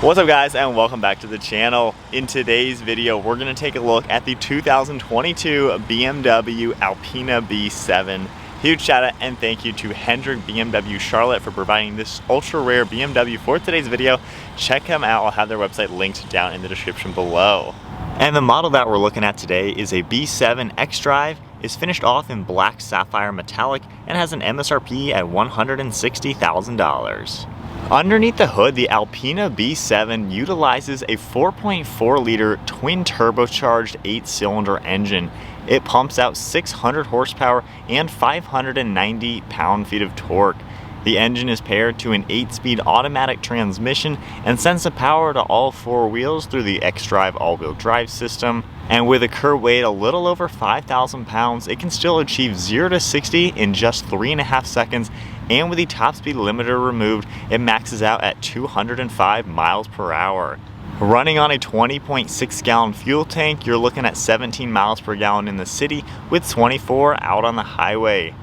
What's up guys, and welcome back to the channel. In today's video we're going to take a look at the 2022 BMW Alpina B7. Huge shout out and thank you to Hendrick BMW Charlotte for providing this ultra rare BMW for today's video. Check them out, I'll have their website linked down in the description below. And the model that we're looking at today is a B7 xDrive. Is finished off in black sapphire metallic and has an MSRP at $160,000. Underneath the hood, the Alpina B7 utilizes a 4.4 liter twin turbocharged 8-cylinder engine. It pumps out 600 horsepower and 590 pound-feet of torque. The engine is paired to an 8-speed automatic transmission and sends the power to all four wheels through the xDrive all-wheel drive system. And with a curb weight a little over 5,000 pounds, it can still achieve 0 to 60 in just 3.5 seconds. And with the top speed limiter removed, it maxes out at 205 miles per hour. Running on a 20.6 gallon fuel tank, you're looking at 17 miles per gallon in the city with 24 out on the highway.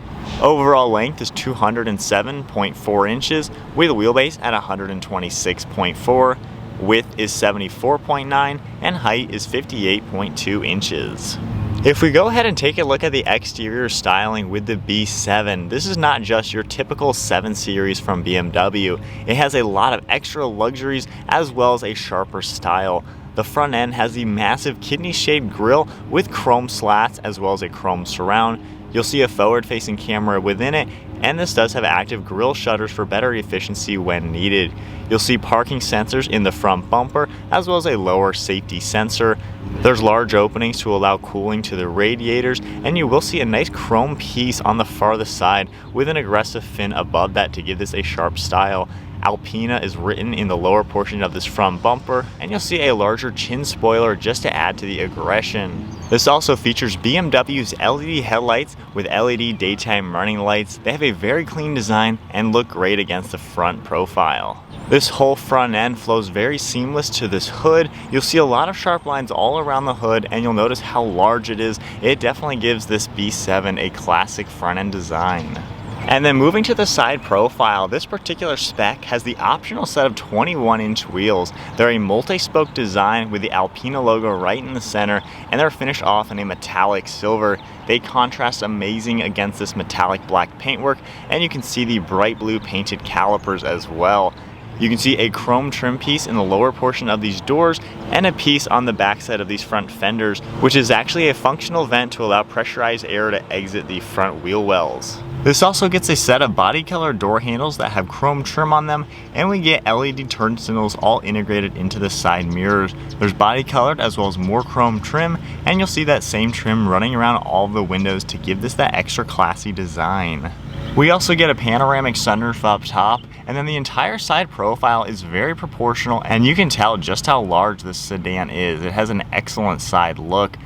Overall length is 207.4 inches with a wheelbase at 126.4. Width is 74.9 and height is 58.2 inches. If we go ahead and take a look at the exterior styling with the B7, this is not just your typical 7 Series from BMW. It has a lot of extra luxuries as well as a sharper style. The front end has the massive kidney-shaped grille with chrome slats as well as a chrome surround. You'll see a forward-facing camera within it, and this does have active grille shutters for better efficiency when needed. You'll see parking sensors in the front bumper as well as a lower safety sensor. There's large openings to allow cooling to the radiators, and you will see a nice chrome piece on the farthest side with an aggressive fin above that to give this a sharp style. Alpina is written in the lower portion of this front bumper, and you'll see a larger chin spoiler just to add to the aggression. This also features BMW's LED headlights with LED daytime running lights. They have a very clean design and look great against the front profile. This whole front end flows very seamless to this hood. You'll see a lot of sharp lines all around the hood, and you'll notice how large it is. It definitely gives this B7 a classic front end design. And then moving to the side profile, this particular spec has the optional set of 21-inch wheels. They're a multi-spoke design with the Alpina logo right in the center, and they're finished off in a metallic silver. They contrast amazing against this metallic black paintwork, and you can see the bright blue painted calipers as well. You can see a chrome trim piece in the lower portion of these doors and a piece on the backside of these front fenders, which is actually a functional vent to allow pressurized air to exit the front wheel wells. This also gets a set of body color door handles that have chrome trim on them, and we get LED turn signals all integrated into the side mirrors. There's body colored as well as more chrome trim, and you'll see that same trim running around all of the windows to give this that extra classy design. We also get a panoramic sunroof up top, and then the entire side profile is very proportional, and you can tell just how large this sedan is. It has an excellent side look.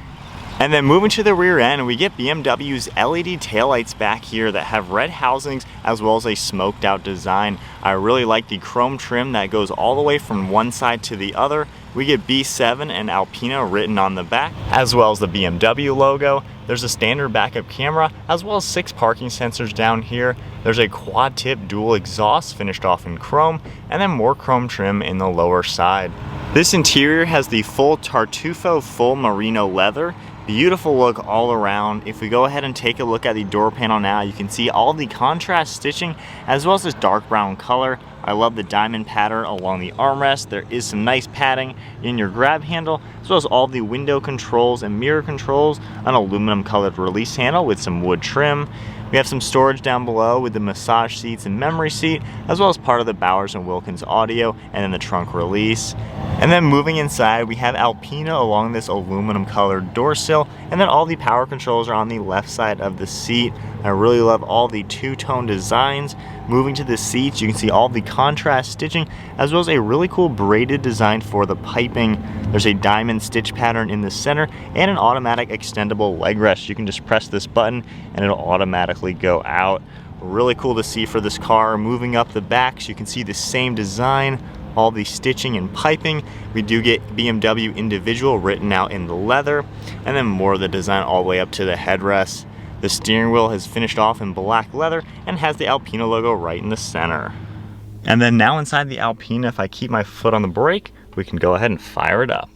And then moving to the rear end, we get BMW's LED taillights back here that have red housings as well as a smoked out design. I really like the chrome trim that goes all the way from one side to the other. We get B7 and Alpina written on the back, as well as the BMW logo. There's a standard backup camera, as well as 6 parking sensors down here. There's a quad tip dual exhaust finished off in chrome, and then more chrome trim in the lower side. This interior has the full Tartufo full merino leather. Beautiful look all around. If we go ahead and take a look at the door panel now, you can see all the contrast stitching as well as this dark brown color. I love the diamond pattern along the armrest. There is some nice padding in your grab handle, as well as all the window controls and mirror controls, an aluminum colored release handle with some wood trim. We have some storage down below with the massage seats and memory seat, as well as part of the Bowers & Wilkins audio, and then the trunk release. And then moving inside, we have Alpina along this aluminum colored door sill, and then all the power controls are on the left side of the seat. I really love all the two-tone designs. Moving to the seats, you can see all the contrast stitching, as well as a really cool braided design for the piping. There's a diamond stitch pattern in the center and an automatic extendable leg rest. You can just press this button and it'll automatically go out. Really cool to see for this car. Moving up the back, so you can see the same design, all the stitching and piping. We do get BMW individual written out in the leather, and then more of the design all the way up to the headrest. The steering wheel has finished off in black leather and has the Alpina logo right in the center. And then now inside the Alpina, if I keep my foot on the brake, we can go ahead and fire it up.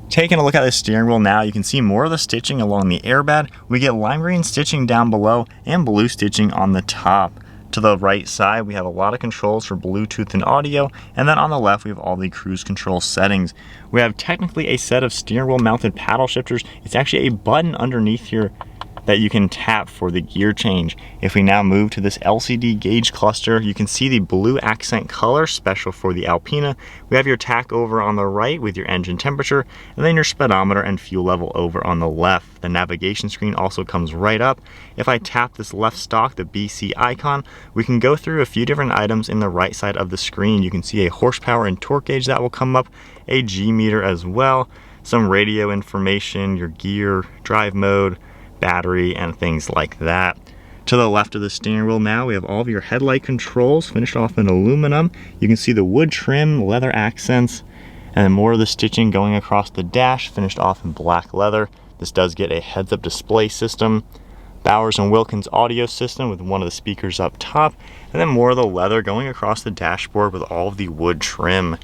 Taking a look at the steering wheel now, you can see more of the stitching along the airbag. We get lime green stitching down below and blue stitching on the top. To the right side, we have a lot of controls for Bluetooth and audio, and then on the left, we have all the cruise control settings. We have technically a set of steering wheel mounted paddle shifters. It's actually a button underneath here that you can tap for the gear change. If we now move to this LCD gauge cluster, you can see the blue accent color special for the Alpina. We have your tach over on the right with your engine temperature, and then your speedometer and fuel level over on the left. The navigation screen also comes right up. If I tap this left stalk, the BC icon, we can go through a few different items in the right side of the screen. You can see a horsepower and torque gauge that will come up, a G meter as well, some radio information, your gear, drive mode, battery, and things like that. To the left of the steering wheel now, we have all of your headlight controls finished off in aluminum. You can see the wood trim, leather accents, and then more of the stitching going across the dash finished off in black leather. This does get a heads-up display system, Bowers & Wilkins audio system with one of the speakers up top, and then more of the leather going across the dashboard with all of the wood trim.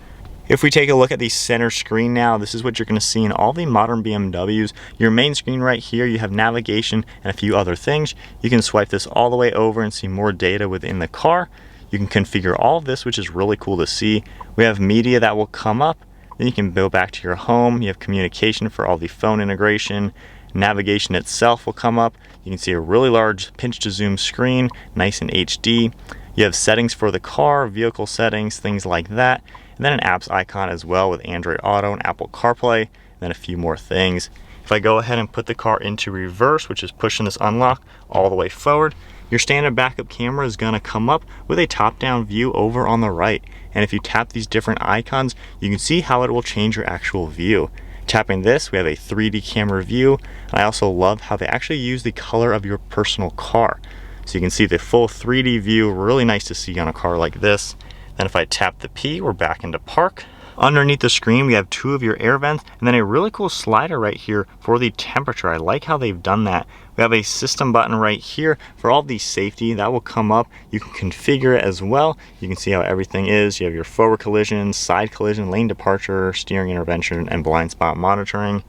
If we take a look at the center screen now, this is what you're going to see in all the modern BMWs. Your main screen right here, you have navigation and a few other things. You can swipe this all the way over and see more data within the car. You can configure all of this, which is really cool to see. We have media that will come up. Then you can go back to your home. You have communication for all the phone integration. Navigation itself will come up. You can see a really large pinch to zoom screen, nice in HD. You have settings for the car, vehicle settings, things like that. And then an apps icon as well with Android Auto and Apple CarPlay, and then a few more things. If I go ahead and put the car into reverse, which is pushing this unlock all the way forward, your standard backup camera is gonna come up with a top-down view over on the right. And if you tap these different icons, you can see how it will change your actual view. Tapping this, we have a 3D camera view. And I also love how they actually use the color of your personal car. So you can see the full 3D view, really nice to see on a car like this. Then if I tap the P, we're back into park. Underneath the screen, we have two of your air vents, and then a really cool slider right here for the temperature. I like how they've done that. We have a system button right here for all the safety. That will come up. You can configure it as well. You can see how everything is. You have your forward collision, side collision, lane departure, steering intervention, and blind spot monitoring.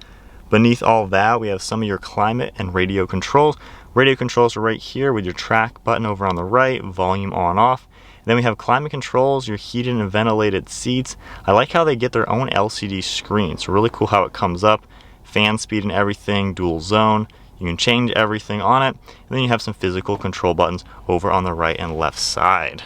Beneath all of that, we have some of your climate and radio controls. Radio controls are right here with your track button over on the right, volume on off. Then we have climate controls, your heated and ventilated seats. I like how they get their own LCD screen. It's really cool how it comes up. Fan speed and everything, dual zone. You can change everything on it. And then you have some physical control buttons over on the right and left side.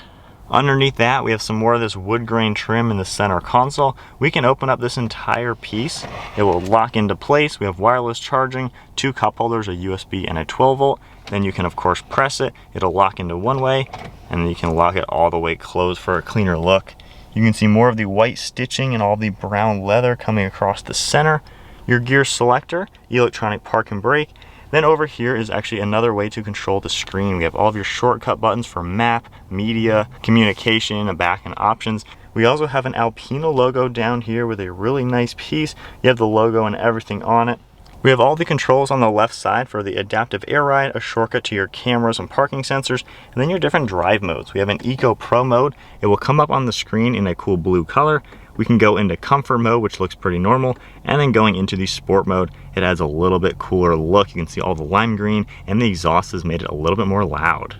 Underneath that, we have some more of this wood grain trim in the center console. We can open up this entire piece. It will lock into place. We have wireless charging, two cup holders, a USB and a 12 volt. Then you can of course press it. It'll lock into one way, and then you can lock it all the way closed for a cleaner look. You can see more of the white stitching and all the brown leather coming across the center. Your gear selector, electronic park and brake. Then over here is actually another way to control the screen. We have all of your shortcut buttons for map, media, communication, and back end options. We also have an Alpina logo down here with a really nice piece. You have the logo and everything on it. We have all the controls on the left side for the adaptive air ride, a shortcut to your cameras and parking sensors, and then your different drive modes. We have an Eco Pro mode. It will come up on the screen in a cool blue color. We can go into comfort mode, which looks pretty normal, and then going into the sport mode, it adds a little bit cooler look. You can see all the lime green, and the exhaust has made it a little bit more loud.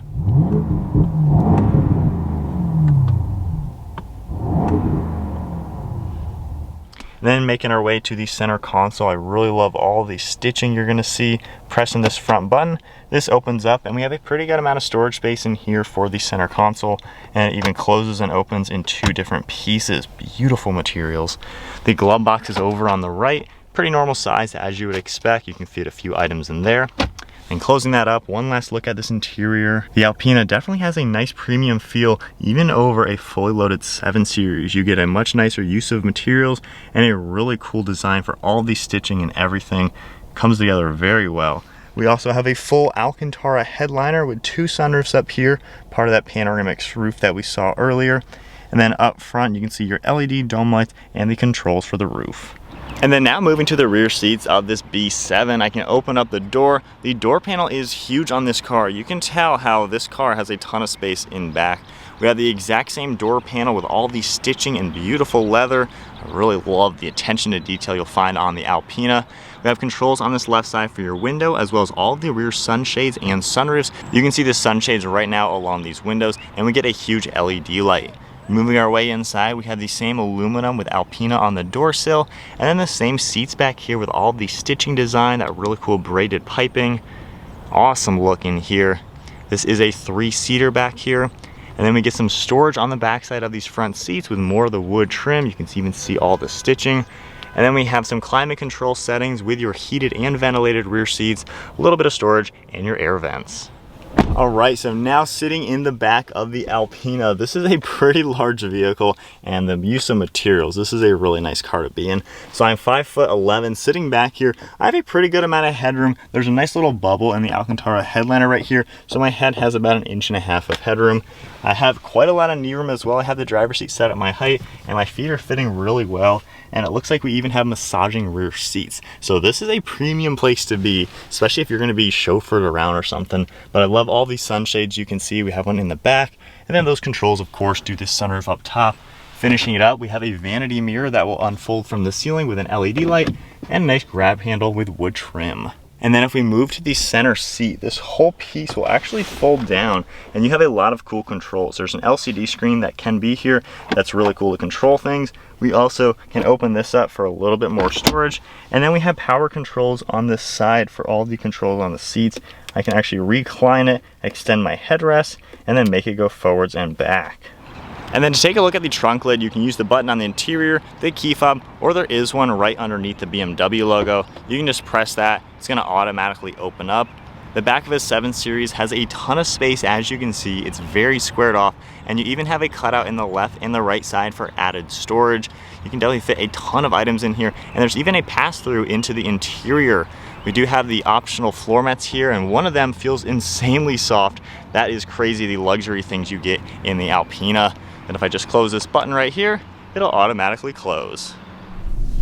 Then making our way to the center console, I really love all the stitching you're gonna see. Pressing this front button, this opens up and we have a pretty good amount of storage space in here for the center console, and it even closes and opens in two different pieces. Beautiful materials. The glove box is over on the right, pretty normal size as you would expect. You can fit a few items in there. And closing that up, one last look at this interior. The Alpina definitely has a nice premium feel, even over a fully loaded 7 Series. You get a much nicer use of materials and a really cool design for all the stitching, and everything comes together very well. We also have a full Alcantara headliner with 2 sunroofs up here, part of that panoramic roof that we saw earlier. And then up front, you can see your LED dome lights and the controls for the roof. And then now moving to the rear seats of this B7, I can open up the door. The door panel is huge on this car. You can tell how this car has a ton of space in back. We have the exact same door panel with all the stitching and beautiful leather. I really love the attention to detail you'll find on the Alpina. We have controls on this left side for your window, as well as all of the rear sunshades and sunroofs. You can see the sunshades right now along these windows, and we get a huge LED light. Moving our way inside, we have the same aluminum with Alpina on the door sill, and then the same seats back here with all the stitching design, that really cool braided piping. Awesome looking here. This is a 3-seater back here. And then we get some storage on the backside of these front seats with more of the wood trim. You can even see all the stitching. And then we have some climate control settings with your heated and ventilated rear seats, a little bit of storage, and your air vents. All right, so now sitting in the back of the Alpina, this is a pretty large vehicle, and the use of materials, this is a really nice car to be in. So I'm 5'11", sitting back here. I have a pretty good amount of headroom. There's a nice little bubble in the Alcantara headliner right here, so my head has about 1.5 inches of headroom. I have quite a lot of knee room as well. I have the driver's seat set at my height, and my feet are fitting really well. And it looks like we even have massaging rear seats. So this is a premium place to be, especially if you're gonna be chauffeured around or something. But I love all these sunshades you can see. We have one in the back, and then those controls, of course, do this sunroof up top. Finishing it up, we have a vanity mirror that will unfold from the ceiling with an LED light, and a nice grab handle with wood trim. And then if we move to the center seat, this whole piece will actually fold down, and you have a lot of cool controls. There's an LCD screen that can be here. That's really cool to control things. We also can open this up for a little bit more storage. And then we have power controls on this side for all the controls on the seats. I can actually recline it, extend my headrest, and then make it go forwards and back. And then to take a look at the trunk lid, you can use the button on the interior, the key fob, or there is one right underneath the BMW logo. You can just press that, it's gonna automatically open up. The back of a 7 Series has a ton of space, as you can see. It's very squared off, and you even have a cutout in the left and the right side for added storage. You can definitely fit a ton of items in here, and there's even a pass-through into the interior. We do have the optional floor mats here, and one of them feels insanely soft. That is crazy, the luxury things you get in the Alpina. And if I just close this button right here, it'll automatically close.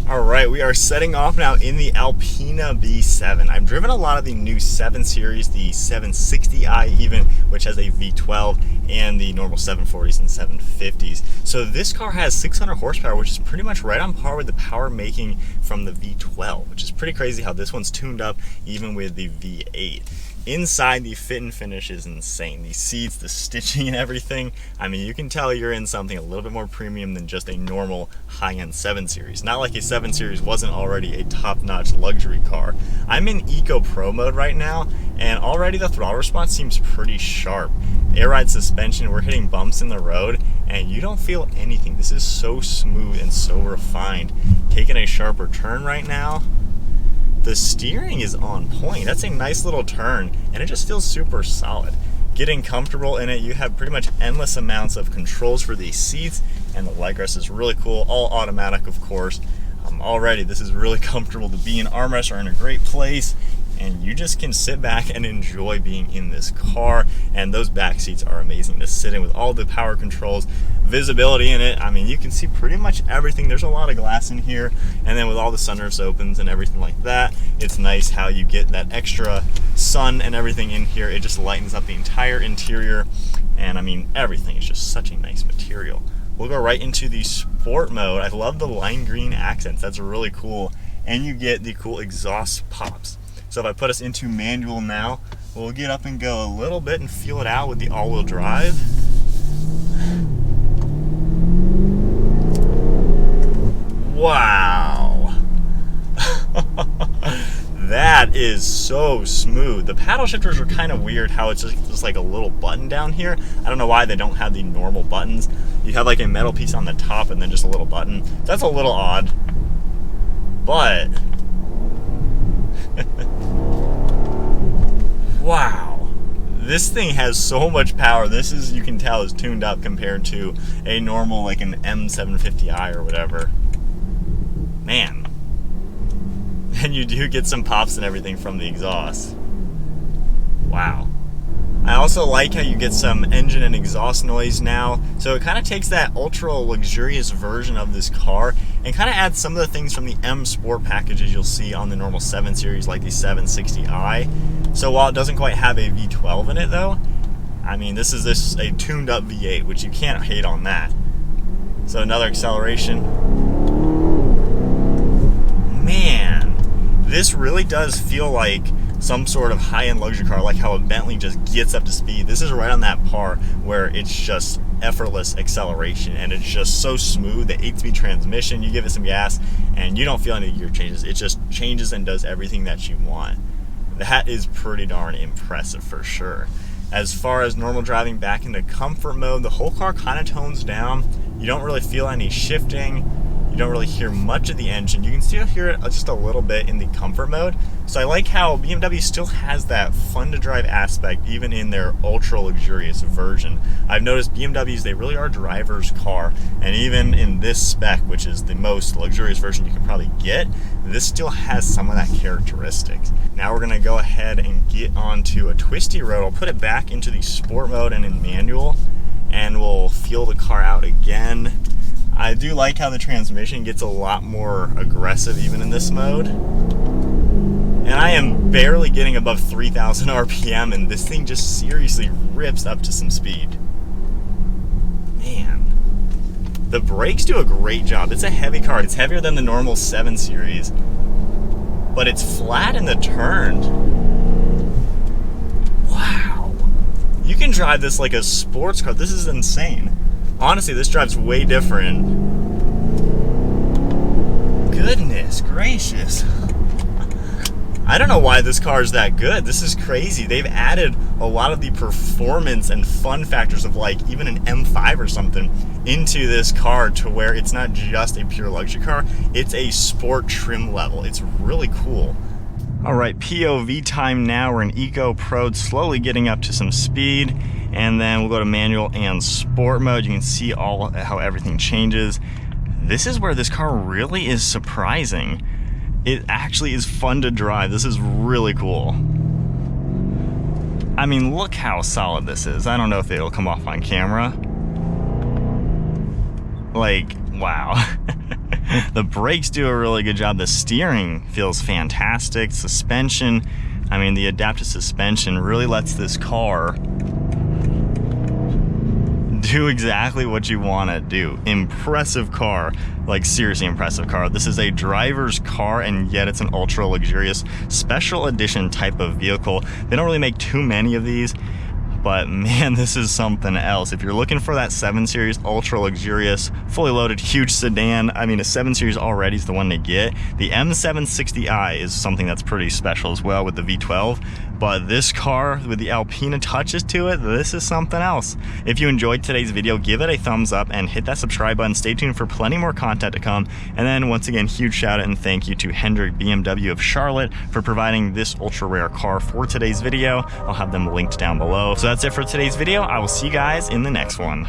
All right, we are setting off now in the Alpina B7. I've driven a lot of the new 7 Series, the 760i even, which has a V12, and the normal 740s and 750s. So this car has 600 horsepower, which is pretty much right on par with the power making from the V12, which is pretty crazy how this one's tuned up even with the V8. Inside, the fit and finish is insane. The seats, the stitching and everything. I mean, you can tell you're in something a little bit more premium than just a normal high-end 7 Series. Not like a 7 Series wasn't already a top-notch luxury car. I'm in Eco Pro mode right now, and already the throttle response seems pretty sharp. Air ride suspension, we're hitting bumps in the road, and you don't feel anything. This is so smooth and so refined. Taking a sharper turn right now, the steering is on point. That's a nice little turn, and it just feels super solid. Getting comfortable in it, you have pretty much endless amounts of controls for these seats, and the leg rest is really cool, all automatic of course. Already this is really comfortable to be in. Armrests are in a great place, and you just can sit back and enjoy being in this car. And those back seats are amazing to sit in with all the power controls, visibility in it. I mean, you can see pretty much everything. There's a lot of glass in here, and then with all the sunroofs opens and everything like that, it's nice how you get that extra sun and everything in here. It just lightens up the entire interior, and I mean, everything is just such a nice material. We'll go right into the sport mode. I love the lime green accents. That's really cool. And you get the cool exhaust pops. So if I put us into manual now, we'll get up and go a little bit and feel it out with the all-wheel drive. Wow. That is so smooth. The paddle shifters are kind of weird how it's just like a little button down here. I don't know why they don't have the normal buttons. You have like a metal piece on the top and then just a little button. That's a little odd, but Wow. This thing has so much power. This is, you can tell, is tuned up compared to a normal, like an M750i or whatever. Man. And you do get some pops and everything from the exhaust. Wow. I also like how you get some engine and exhaust noise now. So it kind of takes that ultra luxurious version of this car and kind of adds some of the things from the M Sport packages you'll see on the normal 7 Series, like the 760i. So while it doesn't quite have a V12 in it though, I mean, this is a tuned up V8, which you can't hate on that. So another acceleration. Man, this really does feel like some sort of high-end luxury car, like how a Bentley just gets up to speed. This is right on that par where it's just effortless acceleration and it's just so smooth. The 8-speed transmission, you give it some gas and you don't feel any gear changes. It just changes and does everything that you want. That is pretty darn impressive for sure. As far as normal driving back into comfort mode, the whole car kind of tones down. You don't really feel any shifting. You don't really hear much of the engine. You can still hear it just a little bit in the comfort mode. So I like how BMW still has that fun to drive aspect even in their ultra luxurious version. I've noticed BMWs, they really are driver's car, and even in this spec, which is the most luxurious version you can probably get, this still has some of that characteristics. Now we're gonna go ahead and get onto a twisty road. I'll put it back into the sport mode and in manual, and we'll feel the car out again. I do like how the transmission gets a lot more aggressive even in this mode. And I am barely getting above 3,000 RPM and this thing just seriously rips up to some speed. Man. The brakes do a great job. It's a heavy car. It's heavier than the normal 7 Series. But it's flat in the turn. Wow. You can drive this like a sports car. This is insane. Honestly, this drives way different. Goodness gracious. I don't know why this car is that good. This is crazy. They've added a lot of the performance and fun factors of like even an M5 or something into this car to where it's not just a pure luxury car. It's a sport trim level. It's really cool. All right, POV time now. We're in Eco Pro, slowly getting up to some speed. And then we'll go to manual and sport mode. You can see all how everything changes. This is where this car really is surprising. It actually is fun to drive. This is really cool. I mean, look how solid this is. I don't know if it'll come off on camera. Like, wow. The brakes do a really good job. The steering feels fantastic. Suspension, I mean, the adaptive suspension really lets this car do exactly what you want to do. Impressive car, like seriously impressive car. This is a driver's car and yet it's an ultra luxurious special edition type of vehicle. They don't really make too many of these, but man, this is something else. If you're looking for that 7 Series ultra luxurious, fully loaded, huge sedan, I mean a 7 Series already is the one to get. The M760i is something that's pretty special as well with the V12. But this car with the Alpina touches to it, this is something else. If you enjoyed today's video, give it a thumbs up and hit that subscribe button. Stay tuned for plenty more content to come. And then once again, huge shout out and thank you to Hendrick BMW of Charlotte for providing this ultra rare car for today's video. I'll have them linked down below. So that's it for today's video. I will see you guys in the next one.